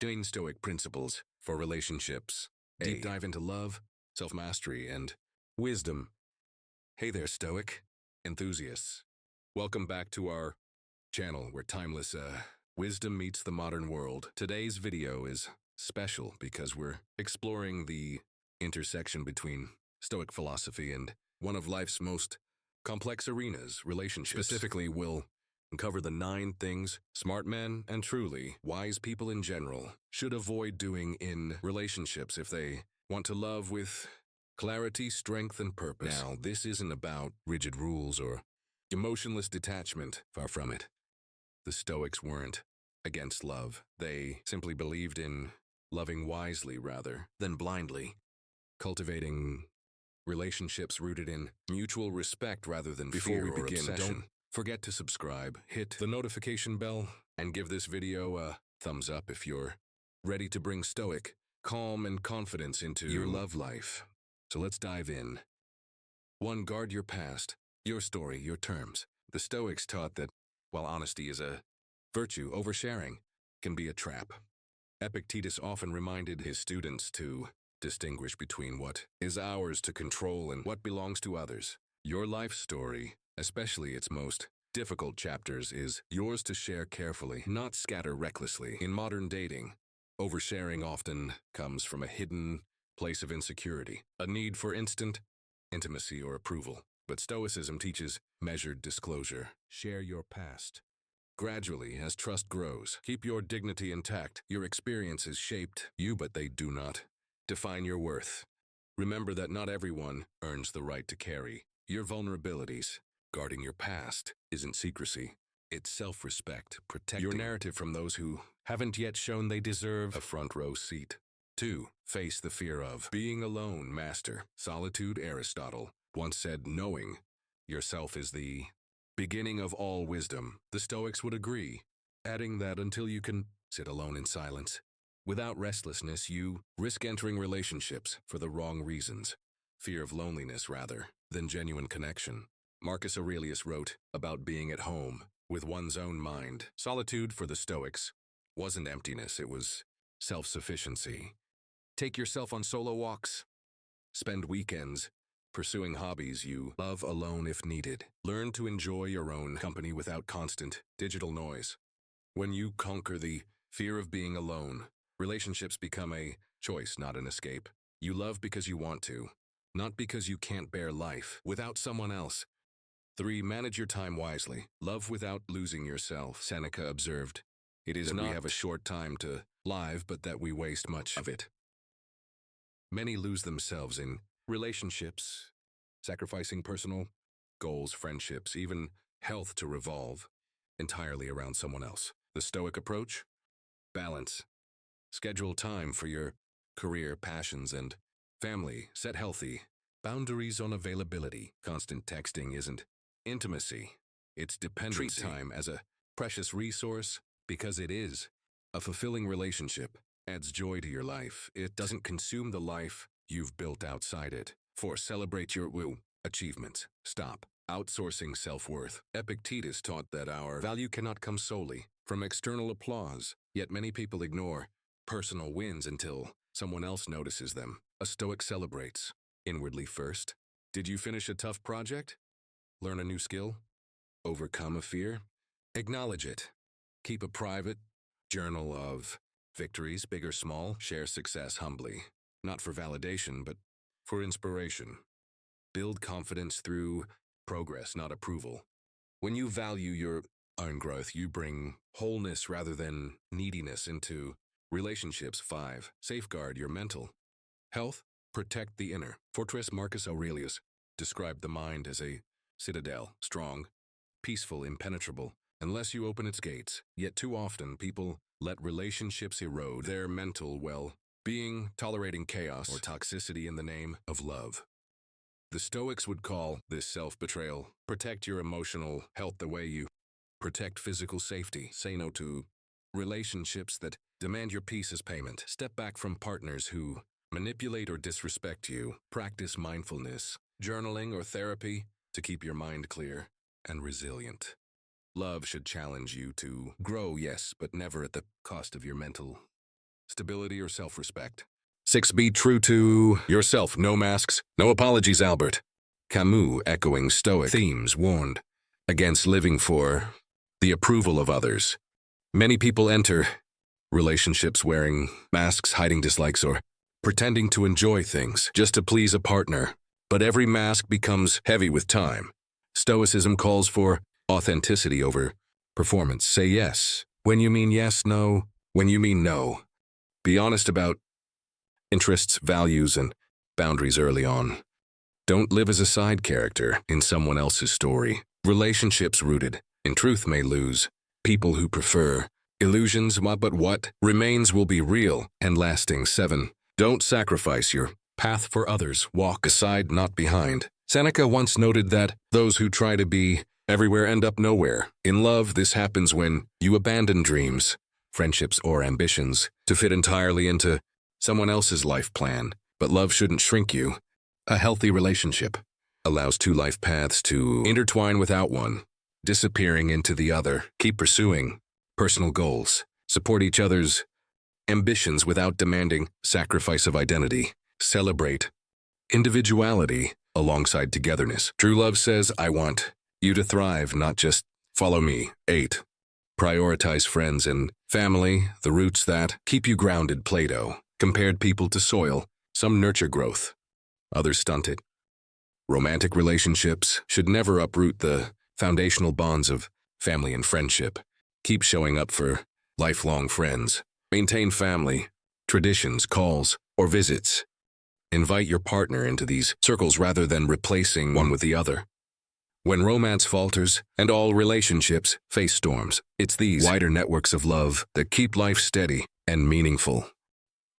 Stoic principles for relationships. Deep dive into love, self-mastery, and wisdom. Hey there, Stoic enthusiasts. Welcome back to our channel where timeless wisdom meets the modern world. Today's video is special because we're exploring the intersection between Stoic philosophy and one of life's most complex arenas, relationships. Specifically, we'll cover the 9 things smart men and truly wise people in general should avoid doing in relationships if they want to love with clarity, strength, and purpose. Now, this isn't about rigid rules or emotionless detachment. Far from it. The Stoics weren't against love. They simply believed in loving wisely rather than blindly, cultivating relationships rooted in mutual respect rather than fear or obsession. Don't forget to subscribe, hit the notification bell, and give this video a thumbs up if you're ready to bring Stoic calm and confidence into your love life. So let's dive in. 1. Guard your past, your story, your terms. The Stoics taught that while honesty is a virtue, oversharing can be a trap. Epictetus often reminded his students to distinguish between what is ours to control and what belongs to others. Your life story, especially its most difficult chapters, is yours to share carefully, not scatter recklessly. In modern dating, oversharing often comes from a hidden place of insecurity, a need for instant intimacy or approval. But Stoicism teaches measured disclosure. Share your past gradually as trust grows. Keep your dignity intact. Your experiences shaped you, but they do not define your worth. Remember that not everyone earns the right to carry your vulnerabilities. Guarding your past isn't secrecy. It's self-respect, protecting your narrative from those who haven't yet shown they deserve a front row seat. 2. Face the fear of being alone. Master solitude. Aristotle once said, knowing yourself is the beginning of all wisdom. The Stoics would agree, adding that until you can sit alone in silence, without restlessness, you risk entering relationships for the wrong reasons. Fear of loneliness rather than genuine connection. Marcus Aurelius wrote about being at home with one's own mind. Solitude for the Stoics wasn't emptiness, it was self-sufficiency. Take yourself on solo walks. Spend weekends pursuing hobbies you love alone if needed. Learn to enjoy your own company without constant digital noise. When you conquer the fear of being alone, relationships become a choice, not an escape. You love because you want to, not because you can't bear life without someone else. 3. Manage your time wisely. Love without losing yourself. Seneca observed, it is not we have a short time to live, but that we waste much of it. Many lose themselves in relationships, sacrificing personal goals, friendships, even health to revolve entirely around someone else. The Stoic approach? Balance. Schedule time for your career, passions, and family. Set healthy boundaries on availability. Constant texting isn't intimacy, it's dependency. Treat time as a precious resource because it is. A fulfilling relationship adds joy to your life. It doesn't consume the life you've built outside it. 4. Celebrate your achievements. Stop outsourcing self-worth. Epictetus taught that our value cannot come solely from external applause, yet many people ignore personal wins until someone else notices them. A Stoic celebrates inwardly first. Did you finish a tough project? Learn a new skill? Overcome a fear? Acknowledge it. Keep a private journal of victories, big or small. Share success humbly, not for validation, but for inspiration. Build confidence through progress, not approval. When you value your own growth, you bring wholeness rather than neediness into relationships. 5. Safeguard your mental health. Protect the inner fortress. Marcus Aurelius described the mind as a citadel, strong, peaceful, impenetrable, unless you open its gates. Yet too often people let relationships erode their mental well-being, tolerating chaos or toxicity in the name of love. The Stoics would call this self-betrayal. Protect your emotional health the way you protect physical safety. Say no to relationships that demand your peace as payment. Step back from partners who manipulate or disrespect you. Practice mindfulness, journaling, or therapy to keep your mind clear and resilient. Love should challenge you to grow, yes, but never at the cost of your mental stability, or self-respect. 6. Be true to yourself. No masks, no apologies, Albert Camus, echoing Stoic themes, warned against living for the approval of others. Many people enter relationships wearing masks, hiding dislikes, or pretending to enjoy things just to please a partner. But every mask becomes heavy with time. Stoicism calls for authenticity over performance. Say yes when you mean yes, no when you mean no. Be honest about interests, values, and boundaries early on. Don't live as a side character in someone else's story. Relationships rooted in truth may lose people who prefer illusions, but what remains will be real and lasting. 7. Don't sacrifice your path for others. Walk aside, not behind. Seneca once noted that those who try to be everywhere end up nowhere. In love, this happens when you abandon dreams, friendships, or ambitions to fit entirely into someone else's life plan. But love shouldn't shrink you. A healthy relationship allows two life paths to intertwine without one disappearing into the other. Keep pursuing personal goals. Support each other's ambitions without demanding sacrifice of identity. Celebrate individuality alongside togetherness. True love says, I want you to thrive, not just follow me. 8. Prioritize friends and family, the roots that keep you grounded. Plato compared people to soil. Some nurture growth, others stunt it. Romantic relationships should never uproot the foundational bonds of family and friendship. Keep showing up for lifelong friends. Maintain family traditions, calls, or visits. Invite your partner into these circles rather than replacing one with the other. When romance falters and all relationships face storms, it's these wider networks of love that keep life steady and meaningful.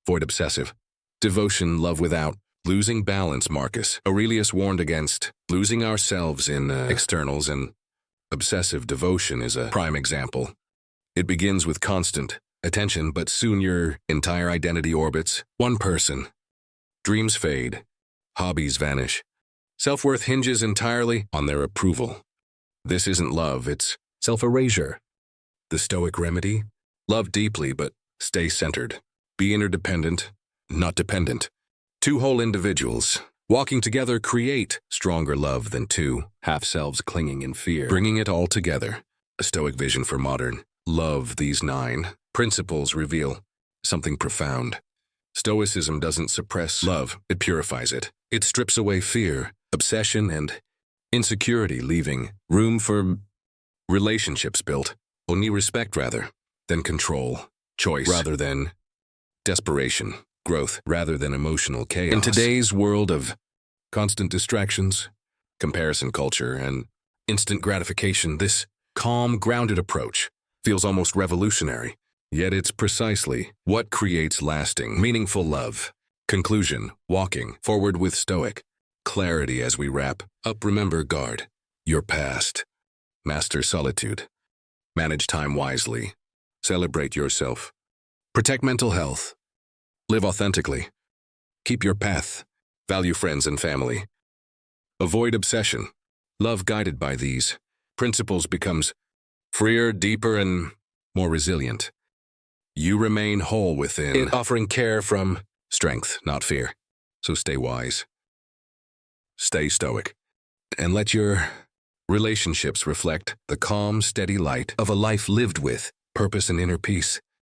Avoid obsessive devotion, love without losing balance. Marcus Aurelius warned against losing ourselves in externals, and obsessive devotion is a prime example. It begins with constant attention, but soon your entire identity orbits one person. Dreams fade, hobbies vanish. Self-worth hinges entirely on their approval. This isn't love, it's self-erasure. The Stoic remedy? Love deeply, but stay centered. Be interdependent, not dependent. Two whole individuals walking together create stronger love than two half-selves clinging in fear. Bringing it all together. A Stoic vision for modern love. These 9 principles reveal something profound. Stoicism doesn't suppress love, it purifies it. It strips away fear, obsession, and insecurity, leaving room for relationships built on respect rather than control, choice rather than desperation, growth rather than emotional chaos. In today's world of constant distractions, comparison culture, and instant gratification, this calm, grounded approach feels almost revolutionary. Yet it's precisely what creates lasting, meaningful love. Conclusion: walking forward with Stoic clarity. As we wrap up, remember, guard your past, master solitude, manage time wisely, celebrate yourself, protect mental health, live authentically, keep your path, value friends and family, avoid obsession. Love guided by these principles becomes freer, deeper, and more resilient. You remain whole within, offering care from strength, not fear. So stay wise, stay stoic, and let your relationships reflect the calm, steady light of a life lived with purpose and inner peace.